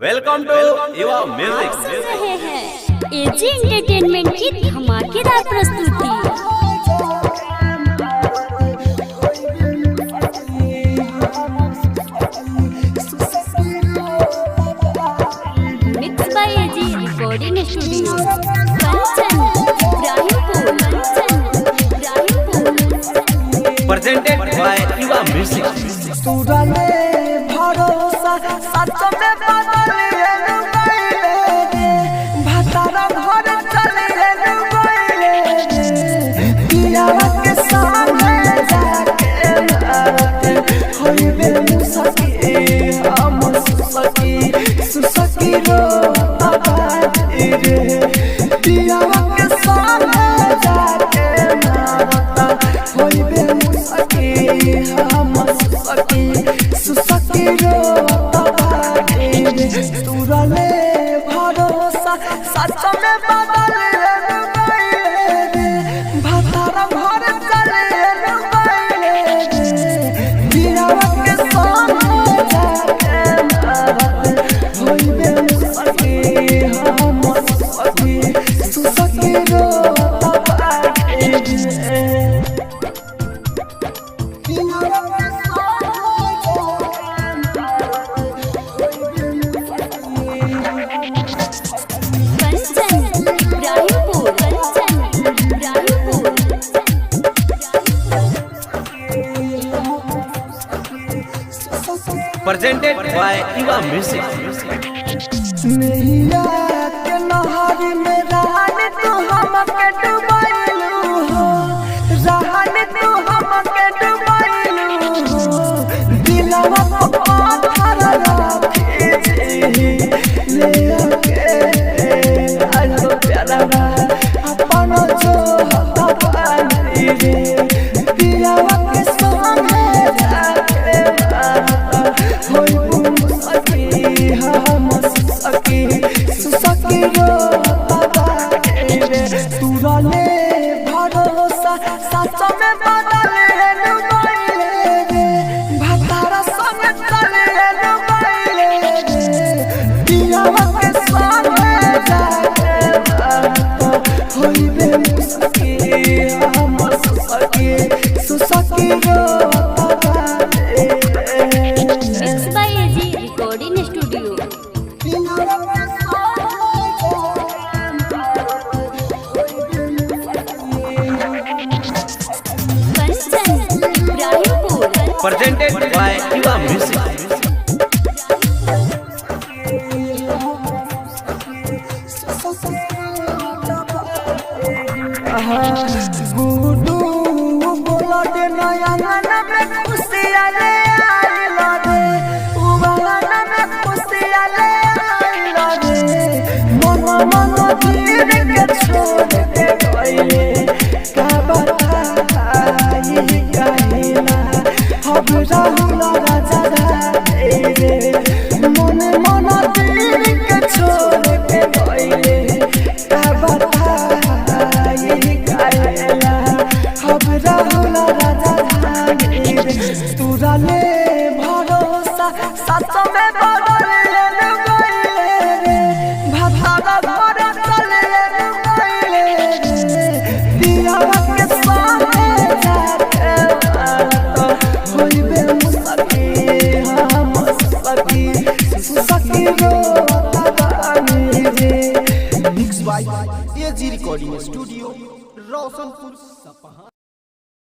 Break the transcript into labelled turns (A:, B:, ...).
A: Welcome two युवा music.
B: सुन रहे हैं एजी एंटरटेनमेंट की धमाकेदार प्रस्तुति। Mix by AG recording studio Kanchan Ibrahimpur.
A: Presented by Yuva music.
C: तुरले भरोसा सच में बदलिए लुगाइले रे भतारा घर चलिए लुगाइले रे पियावा के सामने जाके मारते होइबे मुसकी हम सुसकी रो आबादी रे पियावा के सामने जाके मारता होइबे मुसकी हम सुसकी रो आबादी रे तुरले भरोसा सच में बदलिए लुगाइले रे भतारा घर चलिए लुगाइले रे पियावा के सामने जाके मारते होइबे मुसकी हम सुसकी रो आबादी रे
A: प्रेजेंटेड बाय युवा म्यूजिक।
C: नैया के नहरी में रहने तू हमके डुबाइलू हो रहने तू हमके डुबाइलू हो दिलवा पत्थर रखे ले के आलो प्यारा अपन जो हवानी रे दिलवा के सामने जाके होइबू मुसकी हम सुसकी रो आबादी रे तुरले भरोसा सच में बदलिए लुगाइले रे भतारा संग चलिए लुगाइले रे पियावा के सामने जाके मारता होइबे मुसकी हम सुसकी रो आबादी रे
B: mix by AG recording studio Kanchan Ibrahimpur.
A: Presented by Yuva music.
C: गुडू बोला दे नया गाना में खुशियाँ ले आइला रे उबाना में खुशियाँ ले आइला रे मन धीर के छोड़ के गइले का बताई कहिला अब राहुल राजा रे मन धीर के छोड़ के गइले का बताई कहिला अब राहुल राजा तुरले भरोसा सच में बदलिए लुगाइले रे भतारा घर चलिए लुगाइले रे पियावा के सामने जाके मारता होइबे मुसकी हम सुसकी रो आबादी रे।
D: Mix by AG recording studio Roshanpur Sapaha.